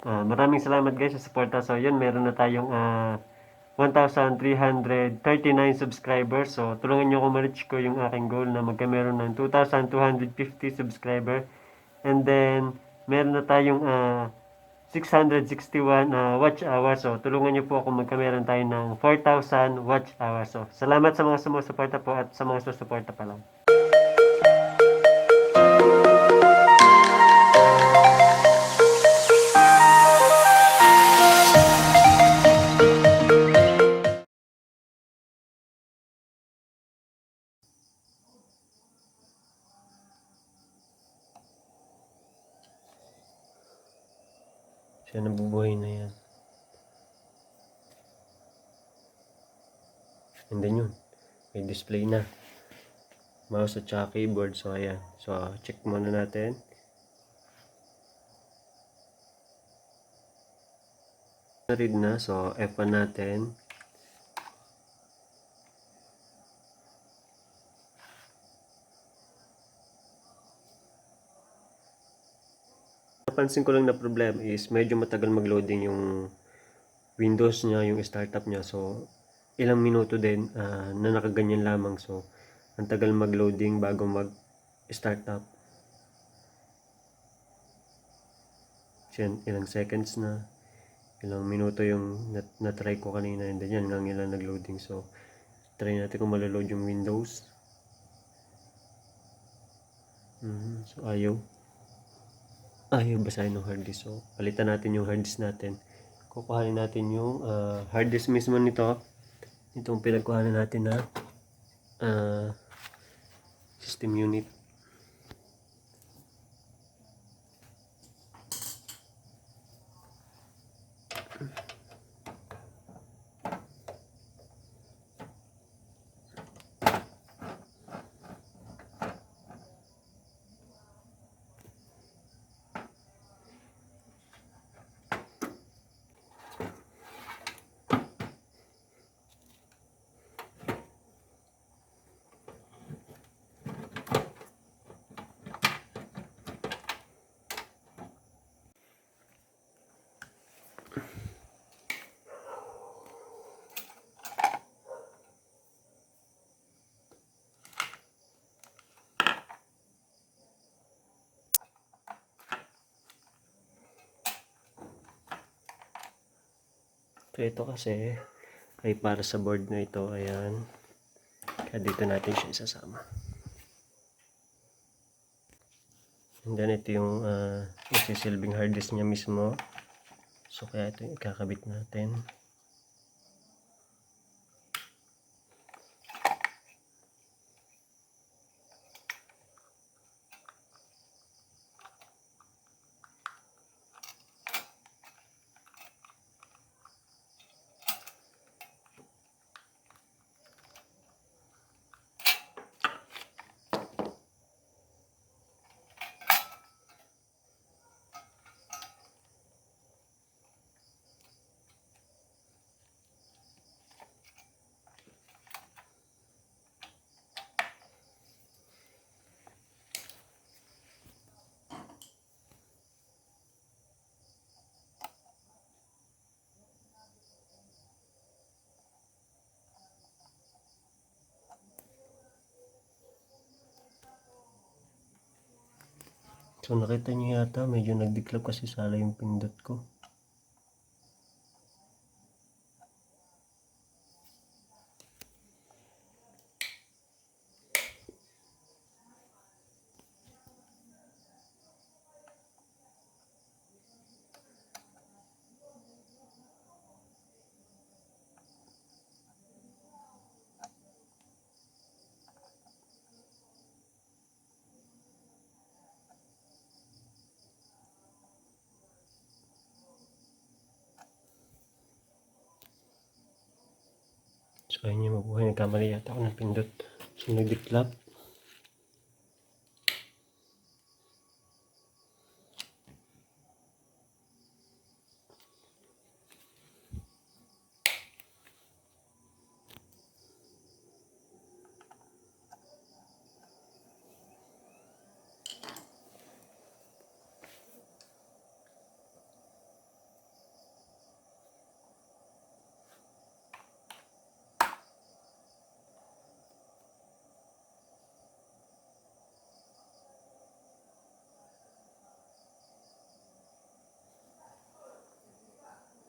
Maraming salamat guys sa suporta. So yun, meron na tayong 1,339 subscribers. So tulungan nyo ako ma-reach ko yung aking goal na magkameron ng 2,250 subscriber. And then meron na tayong 661 watch hours. So tulungan nyo po ako magkameron tayo ng 4,000 watch hours. So salamat sa mga sumusuporta po at sa mga susuporta pa lang. Siya nabubuhay na yan. And then yun, may display na. Mouse at saka keyboard. So ayan. So check muna natin. Read na. So F1 natin. Napansin ko lang na problema is medyo matagal mag-loading yung Windows niya, yung startup niya. So ilang minuto din na nakaganyan lamang. So ang tagal mag-loading bago mag-startup. Ilang seconds na, ilang minuto yung na-try ko kanina, and then yan nga ilang nag-loading. So try natin kung maloload yung Windows. So ayaw basahin ng hard disk. So palitan natin yung hard disk natin. Kukuhanin natin yung hard disk mismo nito. Itong pinagkuhanan natin na system unit. So ito kasi ay para sa board na ito. Ayan. Kaya dito natin siya isasama. And then ito yung isisilbing hard disk niya mismo. So kaya ito yung ikakabit natin. So nakita niyo yata medyo nagdiklap kasi sala yung pindot ko. So ayun yung mabuhay. Nagkamali yata ako ng pindot. So nagdiklap.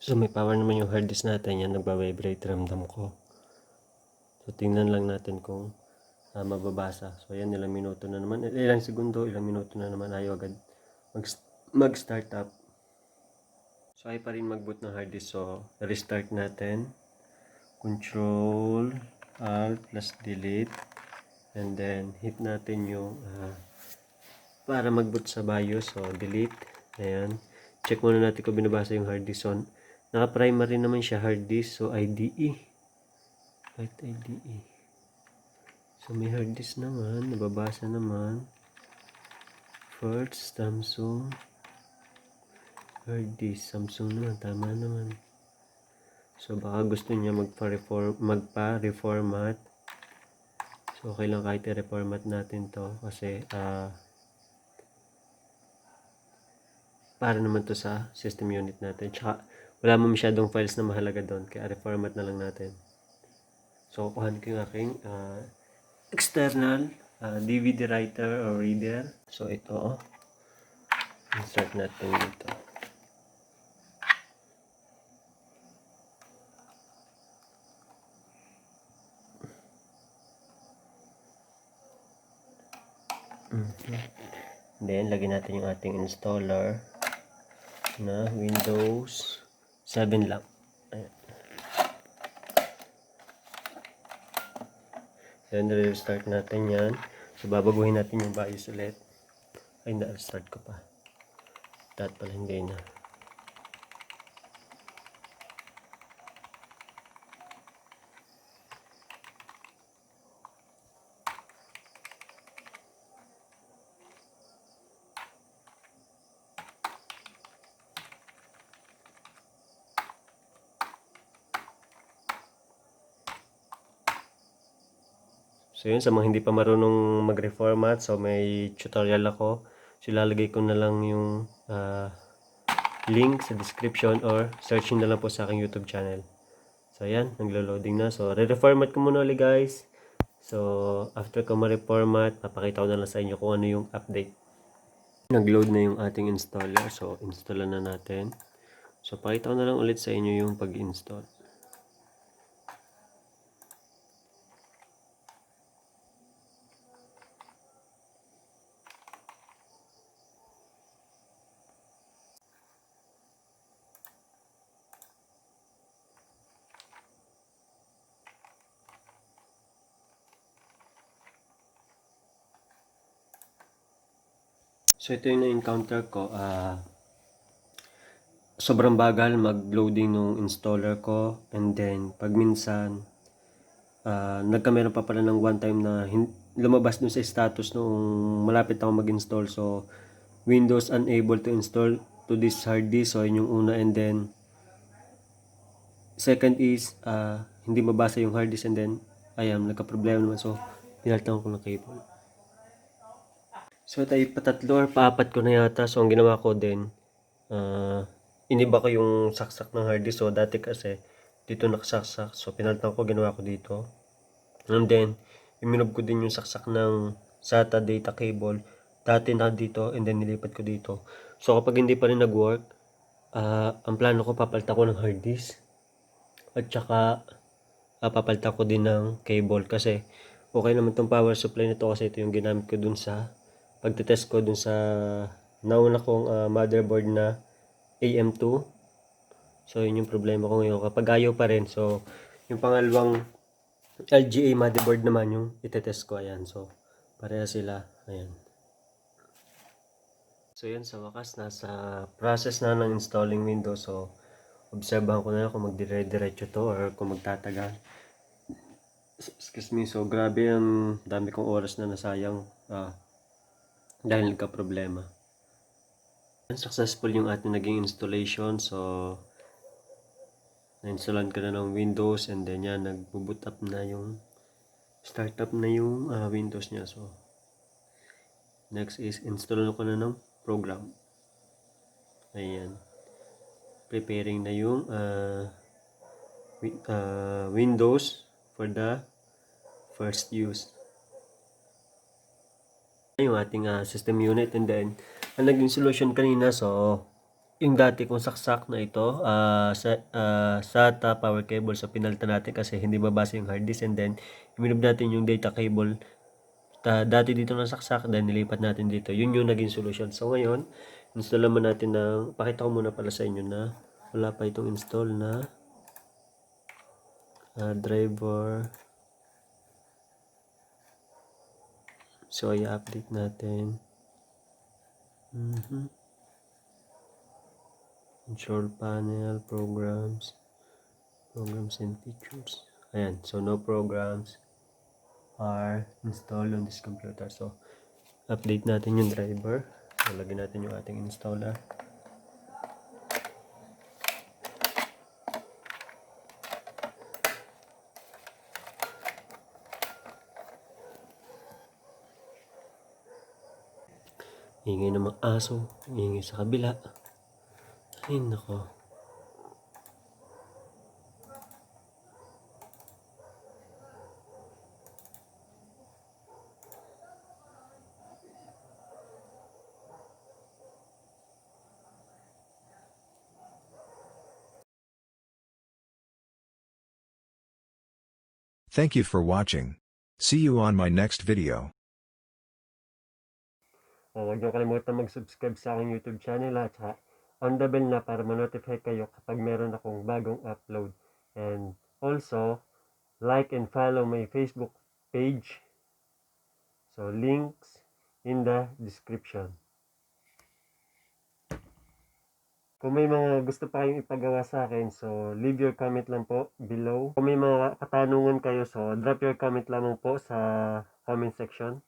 So may power naman yung hard disk natin, yan nagba-vibrate, ramdam ko. So tingnan lang natin kung mababasa. So yan, ilang minuto na naman, ilang segundo, ilang minuto na naman, ayaw agad mag-start up. So ay pa rin mag-boot ng hard disk, so restart natin. Control Alt plus Delete, and then hit natin yung para mag-boot sa BIOS. So delete, ayan, check muna natin kung binabasa yung hard disk. So naka-primary naman siya, hard disk, so IDE, right, IDE. So may hard disk naman, nababasa naman. First, Samsung hard disk, Samsung naman, tama naman. So baka gusto niya magpa-reformat. So okay lang kahit i-reformat natin to, kasi para naman to sa system unit natin. Tsaka wala mo masyadong files na mahalaga doon, kaya reformat na lang natin. So kukuhan ko yung aking external DVD writer or reader. So ito, insert natin dito. Then lagyan natin yung ating installer na Windows 7 lang. Ayan. Then restart natin yan. So babaguhin natin yung BIOS ulit. Ay, na-restart ko pa. Dapat pala hindi na. So yun, sa mga hindi pa marunong mag-reformat, so may tutorial ako. So ilalagay ko na lang yung link sa description, or search na lang po sa aking YouTube channel. So yan, naglo-loading na. So re-reformat ko muna ulit guys. So after ko ma-reformat, papakita ko na lang sa inyo kung ano yung update. Nag-load na yung ating installer. So installan na natin. So pakita ko na lang ulit sa inyo yung pag-install. So ito yung na-encounter ko. Sobrang bagal mag-loading nung installer ko, and then pag minsan nagkameron pa pala ng one time na lumabas dun sa status nung malapit ako mag-install. So Windows unable to install to this hard disk. So yun yung una, and then second is hindi mabasa yung hard disk, and then ayan, nagka-problema naman. So pinalitan ko ng cable. So tayo patatlo or paapat ko na yata. So ang ginawa ko din, iniba ko yung saksak ng hard disk. So dati kasi dito nakasaksak, so pinalitan ko, ginawa ko dito. And then iminob ko din yung saksak ng SATA data cable, dati na dito, and then nilipat ko dito. So kapag hindi pa rin nag-work, ang plano ko, papalitan ko ng hard disk, at saka papalitan ko din ng cable, kasi okay naman tong power supply nito, kasi ito yung ginamit ko dun sa pagtetest ko dun sa nauna kong motherboard na AM2. So yun yung problema ko ngayon, kapag ayaw pa rin. So yung pangalawang LGA motherboard naman yung itetest ko, ayan. So pareha sila, ayan. So yun, sa wakas nasa process na ng installing Windows. So obserbahan ko na lang kung magdire-diretso to or kung magtatagal. Excuse me. So grabe, ang dami kong oras na nasayang dahil nagka-problema. Successful yung ating naging installation. So na-installan ka na ng Windows, and then yan, nag-boot up na yung startup na yung Windows niya. So next is install ko na ng program. Ayan, preparing na yung Windows for the first use. Yung ating system unit, and then ang naging solution kanina, so yung dati kong saksak na ito, SATA power cable. So pinalitan natin kasi hindi mabasa yung hard disk, and then iminob natin yung data cable. Dati dito nasaksak, then nilipat natin dito. Yun yung naging solusyon. So ngayon, install naman natin ng, pakita ko muna pala sa inyo na wala pa itong install na driver. So i-update natin. Control panel, programs and features. Ayan, so no programs are installed on this computer. So update natin yung driver. So lagyan natin yung ating installer. Ingay ng mga aso, ingay sa kabila. Ay nako. Thank you for watching. See you on my next video. Huwag niyo kalimutan mag-subscribe sa aking YouTube channel at on the bell na para ma-notify kayo kapag meron akong bagong upload. And also, like and follow my Facebook page. So links in the description. Kung may mga gusto pa kayong ipagawa sa akin, so leave your comment lang po below. Kung may mga katanungan kayo, so drop your comment lamang po sa comment section.